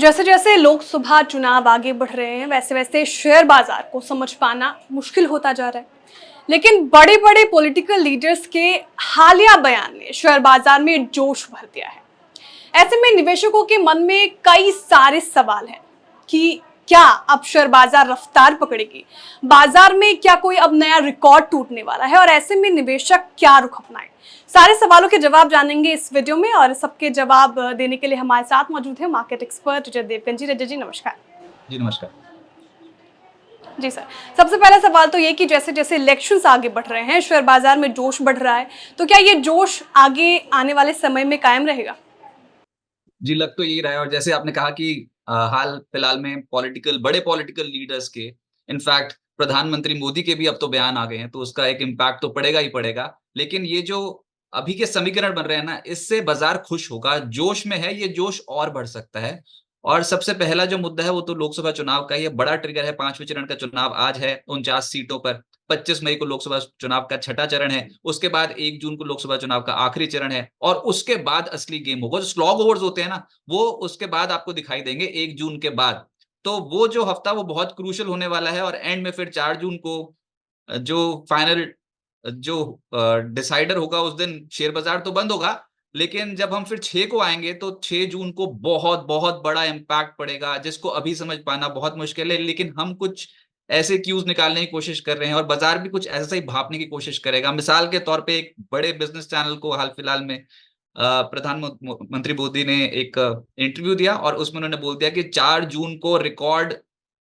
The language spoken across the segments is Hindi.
जैसे जैसे लोकसभा चुनाव आगे बढ़ रहे हैं वैसे वैसे शेयर बाजार को समझ पाना मुश्किल होता जा रहा है। लेकिन बड़े बड़े पॉलिटिकल लीडर्स के हालिया बयान ने शेयर बाजार में जोश भर दिया है। ऐसे में निवेशकों के मन में कई सारे सवाल हैं कि क्या अब शेयर बाजार रफ्तार पकड़ेगी, बाजार में क्या कोई अब नया रिकॉर्ड टूटने वाला है और ऐसे में निवेशक क्या रुख अपनाए। सारे सवालों के जवाब जानेंगे इस वीडियो में और सबके जवाब देने के लिए हमारे साथ मौजूद है मार्केट एक्सपर्ट रजत देवगन जी। रजत जी नमस्कार। जी नमस्कार। जी सर, सबसे पहला सवाल तो ये कि जैसे जैसे इलेक्शंस आगे बढ़ रहे हैं शेयर बाजार में जोश बढ़ रहा है, तो क्या ये जोश आगे आने वाले समय में कायम रहेगा? जी, लग तो यही रहा है और जैसे आपने कहा कि हाल-फिलहाल में बड़े पॉलिटिकल लीडर्स के इनफैक्ट प्रधानमंत्री मोदी के भी अब तो बयान आ गए हैं, तो उसका एक इम्पैक्ट तो पड़ेगा ही पड़ेगा। लेकिन ये जो अभी के समीकरण बन रहे हैं ना, इससे बाज़ार खुश होगा, जोश में है, ये जोश और बढ़ सकता है। और सबसे पहला जो मुद्दा है, वो तो लोकसभा चुनाव का ही है, बड़ा ट्रिगर है, 5वें चरण का चुनाव आज है 49 सीटों पर। 25 मई को लोकसभा चुनाव का छठा चरण है, उसके बाद 1 जून को लोकसभा चुनाव का आखिरी चरण है और उसके बाद असली गेम होगा। जो स्लॉग ओवर्स होते हैं ना, वो उसके बाद आपको दिखाई देंगे 1 जून के बाद। तो वो जो हफ्ता वो बहुत क्रूशियल होने वाला है और एंड में फिर 4 जून को जो फाइनल जो डिसाइडर होगा उस दिन शेयर बाजार तो बंद होगा, लेकिन जब हम फिर 6 को आएँगे तो 6 जून को बहुत बड़ा इम्पैक्ट पड़ेगा, जिसको अभी समझ पाना बहुत मुश्किल है। लेकिन हम कुछ ऐसे क्यूज़ निकालने की कोशिश कर रहे हैं और बाजार भी कुछ ऐसा ही भापने की कोशिश करेगा। मिसाल के तौर पे एक बड़े बिज़नेस चैनल को हाल-फिलहाल में मंत्री मोदी ने एक इंटरव्यू दिया और उसमें उन्होंने बोल दिया कि 4 जून को रिकॉर्ड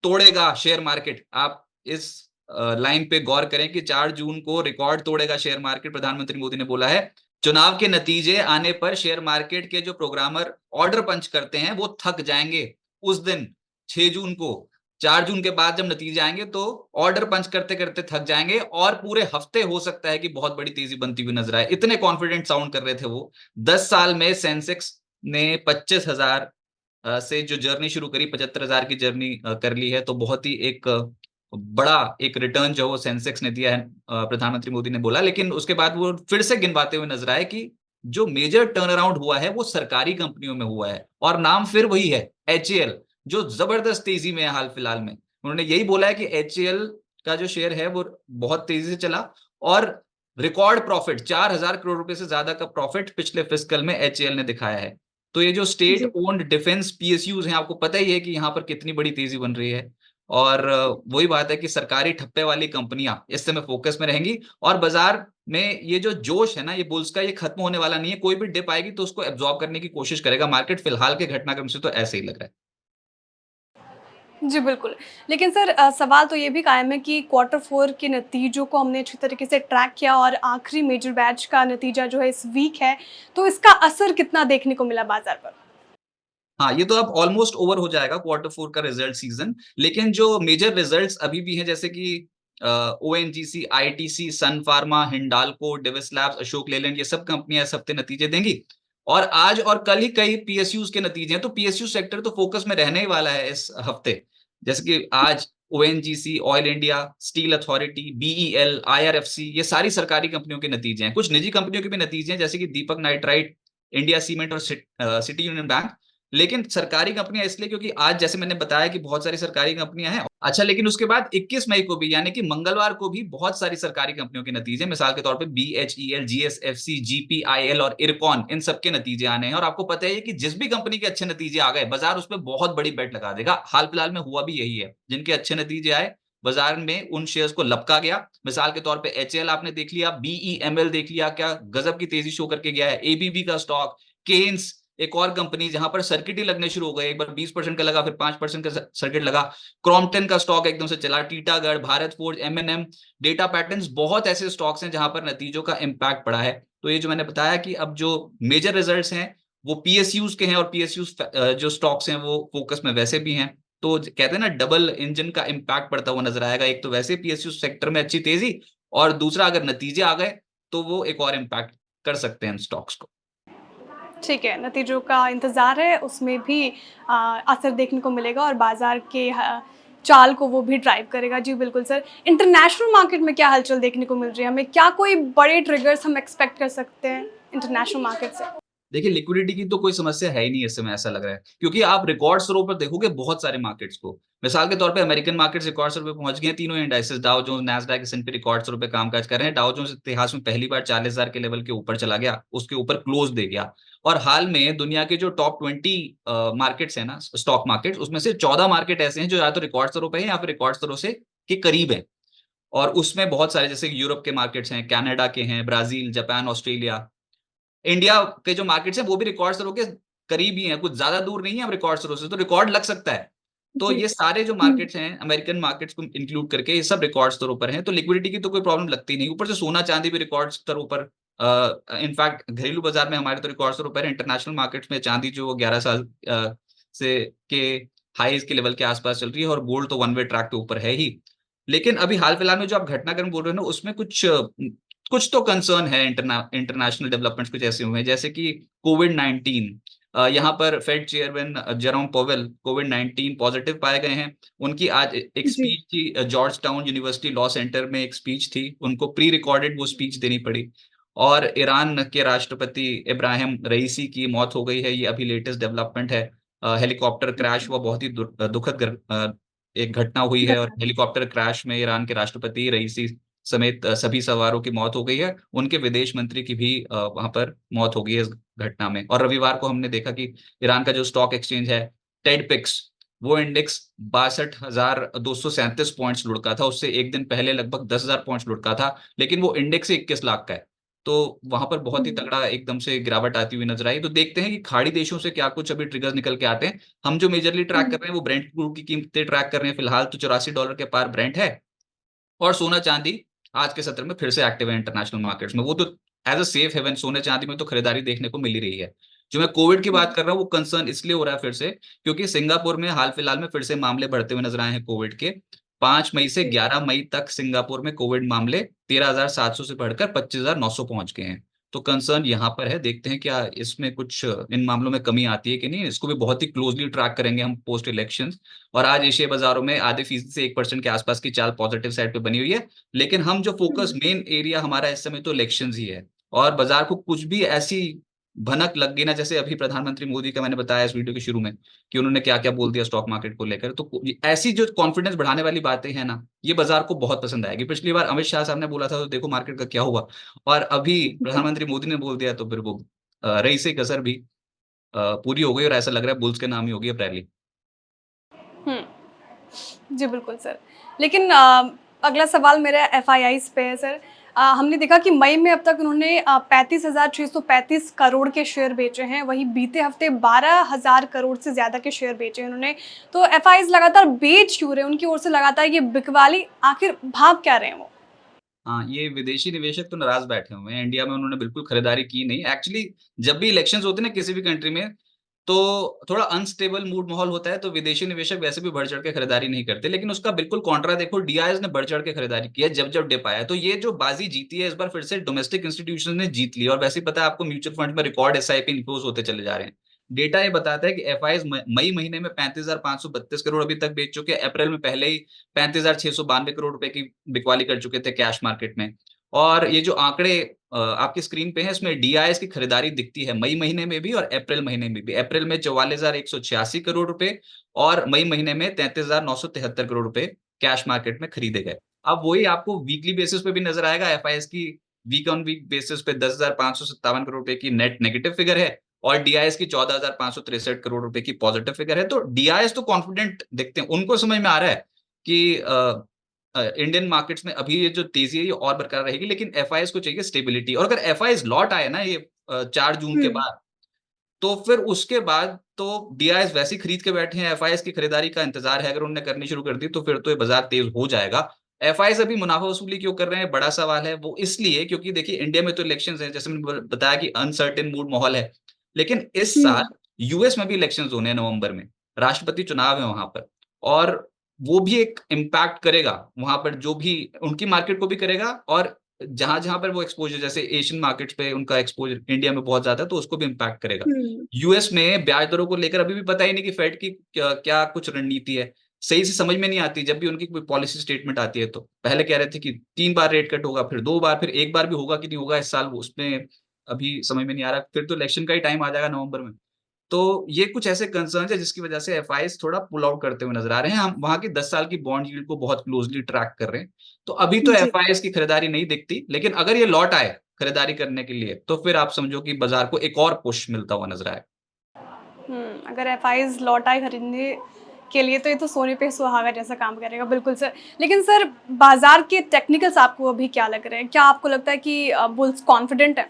तोड़ेगा शेयर मार्केट। आप इस लाइन पे गौर करें कि 4 जून को रिकॉर्ड तोड़ेगा शेयर मार्केट, प्रधानमंत्री मोदी ने बोला है। चुनाव के नतीजे आने पर शेयर मार्केट के जो प्रोग्रामर ऑर्डर पंच करते हैं, वो थक जाएँगे उस दिन 6 जून को। 4 जून के बाद जब नतीजे आएँगे तो ऑर्डर पंच करते-करते थक जाएँगे और पूरे हफ्ते हो सकता है कि बहुत बड़ी तेज़ी बनती हुई नज़र आए। इतने कॉन्फिडेंट साउंड कर रहे थे वो। 10 साल में सेंसेक्स ने 25,000 से जो जर्नी शुरू करी 75,000 की जर्नी कर ली है, तो बहुत ही एक बड़ा एक रिटर्न जो वो सेंसेक्स ने दिया है प्रधानमंत्री मोदी ने बोला। लेकिन उसके बाद वो फिर से गिनवाते हुए नज़र आए कि जो मेजर टर्न अराउंड हुआ है, वो सरकारी कंपनियों में हुआ है और नाम फिर वही है, एचएएल, जो ज़बरदस्त तेज़ी में है हाल-फिलहाल में। उन्होंने यही बोला है कि एचएएल का जो शेयर है, वो बहुत तेज़ी से चला और रिकॉर्ड प्रॉफिट 4,000 करोड़ रुपए से ज़्यादा का प्रॉफिट पिछले फिस्कल में एचएएल ने दिखाया है। तो ये जो स्टेट जी ओन्ड डिफेंस पीएसयूज़ हैं, आपको पता ही है कि यहाँ पर कितनी बड़ी तेज़ी बन रही है और वही बात है कि सरकारी ठप्पे वाली कंपनियाँ इस समय फ़ोकस में रहेंगी और बाज़ार में ये जो जोश है ना, ये बुल्स का ये खत्म होने वाला नहीं है। कोई भी डिप आएगी तो उसको एब्ज़ॉर्ब करने की कोशिश करेगा मार्केट, फिलहाल के घटनाक्रम से तो ऐसे ही लग रहा है। जी, बिल्कुल। लेकिन सर सवाल तो ये भी कायम है कि क्वार्टर 4 के नतीजों को हमने अच्छी तरीके से ट्रैक किया और आखिरी मेजर बैच का नतीजा जो है इस वीक है, तो इसका असर कितना देखने को मिला बाज़ार पर? हाँ, ये तो अब ऑलमोस्ट ओवर हो जाएगा क्वार्टर 4 का रिज़ल्ट सीज़न, लेकिन जो मेजर रिज़ल्ट्स अभी भी हैं जैसे कि ओएनजीसी, आईटीसी, सन फार्मा, हिंडाल्को, डिविस लैब्स, अशोक लेलैंड ये सब कंपनियाँ इस हफ्ते नतीजे देंगी। और आज और कल ही कई पीएसयूज़ के नतीजे हैं, तो पीएसयू सेक्टर तो फ़ोकस में रहने ही वाला है इस हफ्ते। जैसे कि आज ONGC, oil India, steel authority, BEL, IRFC ये सारी सरकारी कंपनियों के नतीजे हैं। कुछ निजी कंपनियों के भी नतीजे हैं जैसे कि दीपक नाइट्राइट, इंडिया सीमेंट और सिटी यूनियन बैंक। लेकिन सरकारी कंपनियाँ इसलिए क्योंकि आज जैसे मैंने बताया कि बहुत सारी सरकारी कंपनियाँ हैं। अच्छा, लेकिन उसके बाद 21 मई को भी यानी कि मंगलवार को भी बहुत सारी सरकारी कंपनियों के नतीजे, मिसाल के तौर पे बीएचईएल, जीएसएफसी, जीपीआईएल और इरकॉन इन सब के नतीजे आने हैं और आपको पता है कि जिस भी कंपनी के अच्छे नतीजे आ गए, बाजार उस पे बहुत बड़ी बेट लगा देगा। हाल-फिलहाल में हुआ भी यही है। जिनके अच्छे नतीजे आए, बाजार में उन शेयर्स को लपका गया। मिसाल के तौर पे एचएएल आपने देख लिया, बीईएमएल देख लिया, क्या गजब की तेजी शो करके गया है। एबीबी का स्टॉक, केन्स एक और कंपनी जहां पर सर्किट ही लगने शुरू हो गए, एक बार 20% का लगा फिर 5% का सर्किट लगा। क्रॉम्पटन का स्टॉक एकदम से चला, Titagarh, Bharat forge, M N M, data patterns, बहुत ऐसे स्टॉक्स हैं जहां पर नतीजों का इम्पैक्ट पड़ा है। तो ये जो मैंने बताया कि अब जो मेजर रिजल्ट्स हैं वो पीएसयूज के हैं और पीएसयूज जो स्टॉक्स हैं वो फोकस में वैसे भी हैं। तो कहते हैं ना, डबल इंजन का इम्पैक्ट पड़ता हुआ नजर आएगा। एक तो वैसे पीएसयू सेक्टर में अच्छी तेजी और दूसरा अगर नतीजे आ गए तो वो एक और इम्पैक्ट कर सकते हैं स्टॉक्स को। ठीक है, नतीजों का इंतज़ार है, उसमें भी असर देखने को मिलेगा और बाज़ार के चाल को वो भी ड्राइव करेगा। जी, बिल्कुल सर। इंटरनेशनल मार्केट में क्या हलचल देखने को मिल रही है हमें? क्या कोई बड़े ट्रिगर्स हम एक्सपेक्ट कर सकते हैं इंटरनेशनल मार्केट से? देखिए लिक्विडिटी की तो कोई समस्या है ही नहीं इस समय, ऐसा लग रहा है, क्योंकि आप रिकॉर्ड स्तरों पर देखोगे बहुत सारे मार्केट्स को। मिसाल के तौर पे अमेरिकन मार्केट्स रिकॉर्ड स्तरों पे पहुंच गए हैं, तीनों indices Dow Jones, Nasdaq, एस&पी record स्तरों पे कामकाज कर रहे हैं। डाउ जोन्स इतिहास में पहली बार 40,000 के लेवल के ऊपर चला गया, उसके ऊपर क्लोज दे गया। और हाल में दुनिया के जो टॉप 20 मार्केट्स है ना, स्टॉक मार्केट, उसमें से 14 मार्केट ऐसे हैं जो या तो रिकॉर्ड स्तरों पे है या फिर रिकॉर्ड स्तरों से के करीब है। और उसमें बहुत सारे जैसे यूरोप के मार्केट्स हैं, कनाडा के हैं, ब्राजील, जापान, ऑस्ट्रेलिया। इंडिया के जो मार्केट्स हैं वो भी रिकॉर्ड स्तरों के करीब ही हैं, कुछ ज़्यादा दूर नहीं है हम रिकॉर्ड स्तरों से, तो रिकॉर्ड लग सकता है। तो जी। ये सारे जो मार्केट्स हैं, अमेरिकन मार्केट्स को इंक्लूड करके, ये सब रिकॉर्ड स्तरों पर हैं, तो लिक्विडिटी की तो कोई प्रॉब्लम लगती नहीं। ऊपर से सोना-चांदी भी रिकॉर्ड स्तरों पर, इनफैक्ट घरेलू बाज़ार में हमारे तो रिकॉर्ड स्तरों पर है। इंटरनेशनल मार्केट्स में चांदी जो 11 साल से के हाईज़ के लेवल के आस-पास चल रही है, और गोल्ड तो वन वे ट्रैक के ऊपर है ही। लेकिन अभी हाल-फिलहाल में जो आप घटनाक्रम बोल रहे हो ना, उसमें कुछ तो कंसर्न है। इंटरनेशनल डेवलपमेंट्स कुछ ऐसे हुए हैं, जैसे कि कोविड-19, यहाँ पर फेड चेयरमैन जेरोम पोवेल कोविड-19 पॉजिटिव पाए गए हैं। उनकी आज एक जी। स्पीच थी, George town university law centre में एक स्पीच थी, उनको प्री रिकॉर्डेड वो स्पीच देनी पड़ी। और ईरान के राष्ट्रपति इब्राहिम रईसी की मौत हो गई है, ये अभी लेटेस्ट डेवलपमेंट है। हेलीकॉप्टर क्रैश हुआ, बहुत ही दुखद एक घटना हुई है, और घटना। हेलीकॉप्टर क्रैश में ईरान के राष्ट्रपति रईसी समेत सभी सवारों की मौत हो गई है। उनके विदेश मंत्री की भी वहाँ पर मौत हो गई है इस घटना में। और रविवार को हमने देखा कि ईरान का जो स्टॉक एक्सचेंज है, टेडपिक्स, वो इंडेक्स 62,237 पॉइंट्स लुढ़का था। उससे एक दिन पहले लगभग 10,000 पॉइंट्स लुढ़का था, लेकिन वो इंडेक्स ही 21 लाख का है। तो वहाँ पर बहुत ही हुँ। तगड़ा एकदम से गिरावट आती हुई नज़र आई। तो देखते हैं कि खाड़ी देशों से क्या कुछ अभी ट्रिगर्स निकल के आते हैं। हम जो मेजरली ट्रैक कर हुँ। रहे हैं वो ब्रेंट क्रूड की कीमतें ट्रैक कर रहे हैं। फिलहाल तो $84 के पार ब्रेंट है। और सोना-चांदी आज के सत्र में फिर से एक्टिव है इंटरनेशनल मार्केट्स में। वो तो एज़ अ सेफ हेवन सोने-चांदी में तो खरीदारी देखने को मिल ही रही है। जो मैं कोविड की बात हुँ। कर रहा हूँ, वो कंसर्न इसलिए हो रहा है फिर से, क्योंकि सिंगापुर में हाल-फिलहाल में फिर से मामले बढ़ते हुए नज़र आए हैं कोविड के। 5 मई से जी। 11 मई तक सिंगापुर में कोविड मामले 13,700 से बढ़कर 25,900 पहुँच गए हैं। तो कंसर्न यहाँ पर है, देखते हैं क्या इसमें कुछ इन मामलों में कमी आती है कि नहीं? इसको भी बहुत ही क्लोज़ली ट्रैक करेंगे हम पोस्ट इलेक्शंस। और आज एशियाई बाज़ारों में आधे फीसदी से 1% के आसपास की चाल पॉज़िटिव साइड पे बनी हुई है। लेकिन हम जो फ़ोकस, हुँ। मेन एरिया हमारा इस समय तो इलेक्शंस ही है। और बाज़ार को कुछ भी ऐसी भनक लग गई ना, जैसे अभी प्रधानमंत्री मोदी का मैंने बताया इस वीडियो के शुरू में कि उन्होंने क्या-क्या बोल दिया स्टॉक मार्केट को लेकर। तो ऐसी जो कॉन्फिडेंस बढ़ाने वाली बातें हैं ना, ये बाज़ार को बहुत पसंद आएगी। पिछली बार अमित शाह साहब ने बोला था तो देखो मार्केट का क्या हुआ, और अभी प्रधानमंत्री मोदी ने बोल दिया तो फिर वो रईस-ए गज़र भी पूरी हो गई, और ऐसा लग रहा है बुल्स के नाम ही होगी अब रैली। हुँ। जी, बिल्कुल सर। लेकिन अगला सवाल मेरा एफआईआईज़ पे है सर। हमने देखा कि मई में अब तक उन्होंने 35,635 करोड़ के शेयर बेचे हैं, वहीं बीते हफ्ते 12,000 करोड़ से ज़्यादा के शेयर बेचे हैं उन्होंने। तो एफआईआईज़ लगातार बेच क्यों रहे हैं? उनकी ओर से लगातार ये बिकवाली आखिर भाग क्या रहे हैं वो? हाँ, ये विदेशी निवेशक तो नाराज़ बैठे हुए हैं। इंडिया में उन्होंने बिल्कुल खरीदारी की नहीं। एक्चुअली जब भी इलेक्शंस होते हैं ना किसी भी कंट्री में, तो थोड़ा अनस्टेबल मूड माहौल होता है, तो विदेशी निवेशक वैसे भी बढ़-चढ़ के खरीदारी नहीं करते। लेकिन उसका बिल्कुल कॉन्ट्रा देखो, डीआईएस ने बढ़-चढ़ के खरीदारी की है जब-जब डिप आया है। तो ये जो बाज़ी जीती है इस बार फिर से डोमेस्टिक इंस्टीट्यूशंस ने जीत ली है, और वैसे ही पता है आपको म्यूचुअल फंड में रिकॉर्ड एसआईपी इन्फ्लोज़ होते चले जा रहे हैं। डेटा ये बताता है कि एफआईआईज़ मई महीने में 35,532 करोड़ अभी तक बेच चुके हैं। अप्रैल में पहले ही 35,692 करोड़ रुपए की बिकवाली कर चुके थे कैश मार्केट में। और ये जो आंकड़े आपकी स्क्रीन पे है, इसमें डीआईएस की खरीदारी दिखती है मई महीने में भी और अप्रैल महीने में भी। अप्रैल में 44,186 करोड़ रुपए और मई महीने में 33,973 करोड़ रुपए कैश मार्केट में खरीदे गए। अब वही आपको वीकली बेसिस पे भी नज़र आएगा। एफआईआईज़ की वीक ऑन वीक बेसिस पे 10,557 करोड़ रुपए की नेट नेगेटिव फिगर है, और डीआईएस की 14,563 करोड़ रुपए की पॉजिटिव फिगर है। तो डीआईएस तो कॉन्फिडेंट दिखते हैं। उनको समझ में आ रहा है कि इंडियन मार्केट्स में अभी ये जो तेज़ी है ये और बरकरार रहेगी, लेकिन एफआईआईज़ को चाहिए स्टेबिलिटी। और अगर एफआईआईज़ लौट आए ना ये 4 जून के हुँ। बाद, तो फिर उसके बाद तो डीआईएस वैसे ही खरीद के बैठे हैं, एफआईआईज़ की खरीदारी का इंतज़ार है। अगर उन्होंने करनी शुरू कर दी तो फिर तो ये बाज़ार तेज़ हो जाएगा। एफआईआईज़ अभी मुनाफ़ा वसूली क्यों कर रहे हैं, बड़ा सवाल है। वो इसलिए क्योंकि देखिए इंडिया में तो इलेक्शंस हैं, जैसे मैंने बताया कि अनसर्टेन मूड माहौल है। लेकिन इस हुँ। साल यूएस में भी इलेक्शंस होने हैं नवंबर में, राष्ट्रपति चुनाव है वहाँ पर, और वो भी एक इम्पैक्ट करेगा, वहाँ पर जो भी उनकी मार्केट को भी करेगा, और जहाँ-जहाँ पर वो एक्सपोज़र, जैसे एशियन मार्केट्स पे उनका एक्सपोज़र इंडिया में बहुत ज़्यादा है, तो उसको भी इम्पैक्ट करेगा। हुँ। यूएस में ब्याज दरों को लेकर अभी भी पता ही नहीं कि फेड की क्या क्या कुछ रणनीति है। सही से समझ में नहीं आती जब भी उनकी कोई पॉलिसी स्टेटमेंट आती है तो। पहले कह रहे थे कि 3 बार रेट कट होगा, फिर 2 बार, फिर 1 बार भी होगा कि नहीं होगा इस साल, वो उसमें अभी समझ में नहीं आ रहा, फिर तो इलेक्शन का ही टाइम आ जाएगा नवंबर में। तो ये कुछ ऐसे कंसर्न्स है जिसकी वजह से एफआईआईज़ थोड़ा पुल आउट करते हुए नज़र आ रहे हैं। हम वहाँ की 10 साल की बॉन्ड यील्ड को बहुत क्लोज़ली ट्रैक कर रहे हैं। तो अभी तो जी। एफआईआईज़ की खरीदारी नहीं दिखती, लेकिन अगर ये लौट आए खरीदारी करने के लिए, तो फिर आप समझो कि बाज़ार को एक और पुश मिलता हुआ नज़र आएगा। अगर एफआईआईज़ लौट आए खरीदने के लिए तो ये तो सोने पे सुहागा जैसा काम करेगा, बिल्कुल सर। लेकिन सर बाज़ार के टेक्निकल्स आपको अभी क्या लग रहे हैं? क्या आपको लगता है कि बुल्स कॉन्फिडेंट है?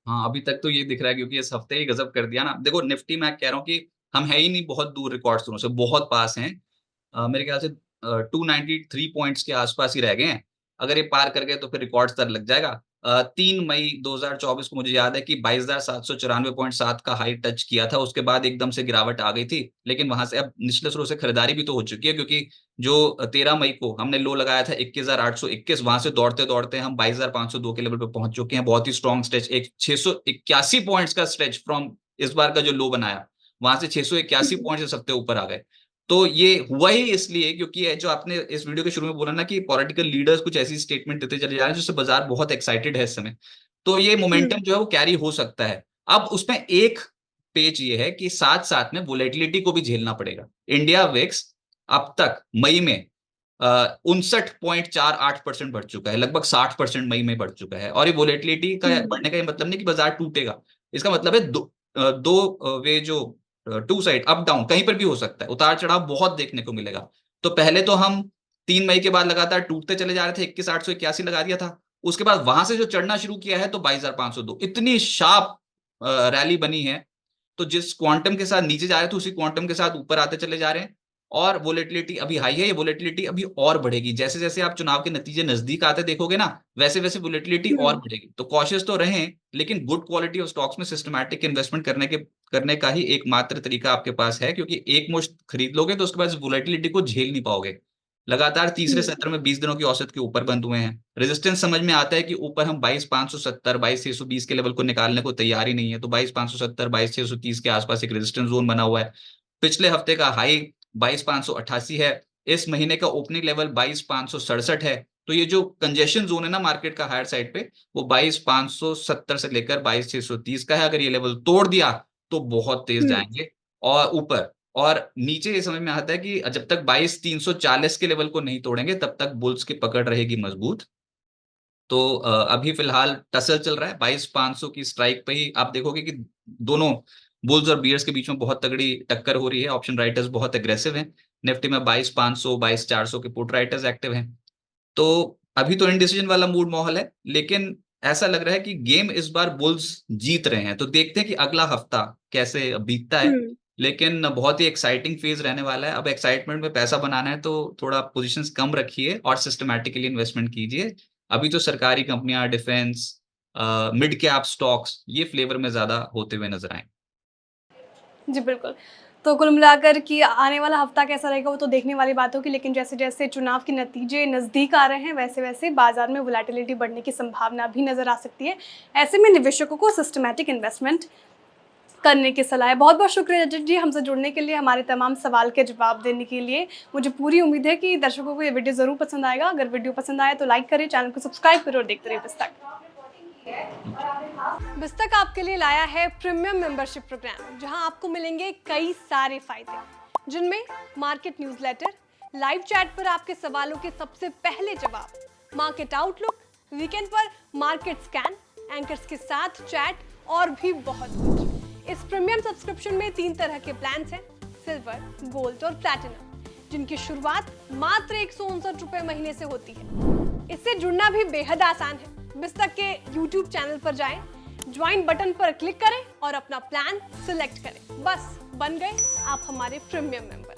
हाँ, अभी तक तो ये दिख रहा है क्योंकि इस हफ्ते ही गज़ब कर दिया ना। देखो निफ्टी मैं कह रहा हूँ कि हम है ही नहीं बहुत दूर रिकॉर्ड से, बहुत पास हैं। मेरे ख्याल से 293 पॉइंट्स के आस-पास ही रह गए हैं। अगर ये पार कर गए तो फिर रिकॉर्ड स्तर लग जाएगा। 3 मई 2024 को मुझे याद है कि 22,794.7 का हाई टच किया था, उसके बाद एकदम से गिरावट आ गई थी। लेकिन वहाँ से अब निचले स्रोत से खरीदारी भी तो हो चुकी है क्योंकि जो 13 मई को हमने लो लगाया था 21,821, वहाँ से दौड़ते-दौड़ते हम 22,502 के लेवल पे पहुँच चुके हैं। बहुत ही स्ट्रॉन्ग स्ट्रेच, एक 681 पॉइंट्स का स्ट्रेच फ्रॉम इस बार का जो लो बनाया, वहाँ से 681 पॉइंट्स इस हफ्ते ऊपर आ गए। तो ये हुआ ही इसलिए क्योंकि ये जो आपने इस वीडियो के शुरू में बोला ना कि पॉलिटिकल लीडर्स कुछ ऐसी स्टेटमेंट देते चले जा रहे हैं जिससे बाजार बहुत एक्साइटेड है इस समय। तो ये मोमेंटम जो है वो कैरी हो सकता है। अब उसमें एक पेच ये है कि साथ-साथ में वोलेटिलिटी को भी झेलना पड़ेगा। इंडिया विक्स अब तक मई में 59.48% बढ़ चुका है, लगभग 60% मई में बढ़ चुका है और ये वोलेटिलिटी का हुँ। बढ़ने का ये मतलब नहीं कि बाजार टूटेगा। इसका मतलब है दो वे जो टू साइड अप डाउन कहीं पर भी हो सकता है, उतार-चढ़ाव बहुत देखने को मिलेगा। तो पहले तो हम 3 मई के बाद लगातार टूटते चले जा रहे थे, 21,881 लगा दिया था। उसके बाद वहाँ से जो चढ़ना शुरू किया है तो 22,502 इतनी शार्प रैली बनी है, तो जिस क्वांटम के साथ नीचे जा रहे थे उसी क्वांटम के साथ ऊपर आते चले जा रहे हैं और वोलेटिलिटी अभी हाई है, ये वोलेटिलिटी अभी और बढ़ेगी। जैसे-जैसे आप चुनाव के नतीजे नज़दीक आते देखोगे ना, वैसे-वैसे वोलेटिलिटी और हुँ। बढ़ेगी। तो कॉशियस तो रहें, लेकिन गुड क्वालिटी ऑफ स्टॉक्स में सिस्टमैटिक इन्वेस्टमेंट करने का ही एकमात्र तरीका आपके पास है क्योंकि एक मुश्त खरीद लोगे तो उसके बाद इस वोलेटिलिटी को झेल नहीं पाओगे। लगातार तीसरे हुँ। सत्र में 20 दिनों की औसत के ऊपर बंद हुए हैं। रेजिस्टेंस समझ में आता है कि ऊपर हम 22,570, 22,620 के लेवल को निकालने को तैयार ही नहीं है। तो 22,570, 22,630 के आसपास एक रेजिस्टेंस ज़ोन बना हुआ है। पिछले हफ्ते का हाई 22,588 है। इस महीने का ओपनिंग लेवल 22,567 है। तो ये जो कंजेशन ज़ोन है ना मार्केट का हायर साइड पे, वो 22,570 से लेकर 22,630 का है। अगर ये लेवल तोड़ दिया, तो बहुत तेज़ हुँ। जाएँगे और ऊपर। और नीचे ये समझ में आता है कि जब तक 22,340 के लेवल को नहीं तोड़ेंगे, तब तक बुल्स की पकड़ रहेगी मजबूत। तो अभी फ़िलहाल टसल चल रहा है, 22,500 की स्ट्राइक पे ही आप देखोगे कि दोनों बुल्स और बियर्स के बीच में बहुत तगड़ी टक्कर हो रही है। ऑप्शन राइटर्स बहुत एग्रेसिव हैं। निफ्टी में 22,500, 22,400 के पुट राइटर्स एक्टिव हैं। तो अभी तो इंडिसीजन वाला मूड माहौल है, लेकिन ऐसा लग रहा है कि गेम इस बार बुल्स जीत रहे हैं। तो देखते हैं कि अगला हफ्ता कैसे बीतता है। हुँ। लेकिन बहुत ही एक्साइटिंग फेज़ रहने वाला है। अब एक्साइटमेंट में पैसा बनाना है तो थोड़ा पोज़ीशंस कम रखिए और सिस्टमैटिकली इन्वेस्टमेंट कीजिए। अभी तो सरकारी कंपनियाँ, डिफेंस मिड कैप स्टॉक्स ये फ्लेवर में ज़्यादा होते हुए नज़र आएँ। जी, बिल्कुल। तो कुल मिलाकर कि आने वाला हफ़्ता कैसा रहेगा वो तो देखने वाली बात होगी, लेकिन जैसे-जैसे चुनाव के नतीजे नज़दीक आ रहे हैं, वैसे-वैसे बाज़ार में वोलेटिलिटी बढ़ने की संभावना भी नज़र आ सकती है। ऐसे में निवेशकों को सिस्टमैटिक इन्वेस्टमेंट करने की सलाह है। बहुत-बहुत शुक्रिया रजत जी हमसे जुड़ने के लिए, हमारे तमाम सवाल के जवाब देने के लिए। मुझे पूरी उम्मीद है कि दर्शकों को ये वीडियो ज़रूर पसंद आएगा। अगर वीडियो पसंद आया तो लाइक करें, चैनल को सब्सक्राइब करें और देखते रहिए बिस्तक। बिस्तक आपके लिए लाया है प्रीमियम मेंबरशिप प्रोग्राम, जहां आपको मिलेंगे कई सारे फायदे, जिनमें मार्केट न्यूज़लेटर, लाइव चैट पर आपके सवालों के सबसे पहले जवाब, मार्केट आउटलुक, वीकेंड पर मार्केट स्कैन, एंकर्स के साथ चैट और भी बहुत कुछ। इस प्रीमियम सब्सक्रिप्शन में 3 तरह के प्लान्स हैं, सिल्वर, गोल्ड और प्लैटिनम, जिनकी शुरुआत मात्र 159 रुपए महीने से होती है। इससे जुड़ना भी बेहद आसान है। बिस्तक के YouTube चैनल पर जाएं, ज्वाइन बटन पर क्लिक करें और अपना प्लान सिलेक्ट करें। बस बन गए आप हमारे प्रीमियम मेंबर।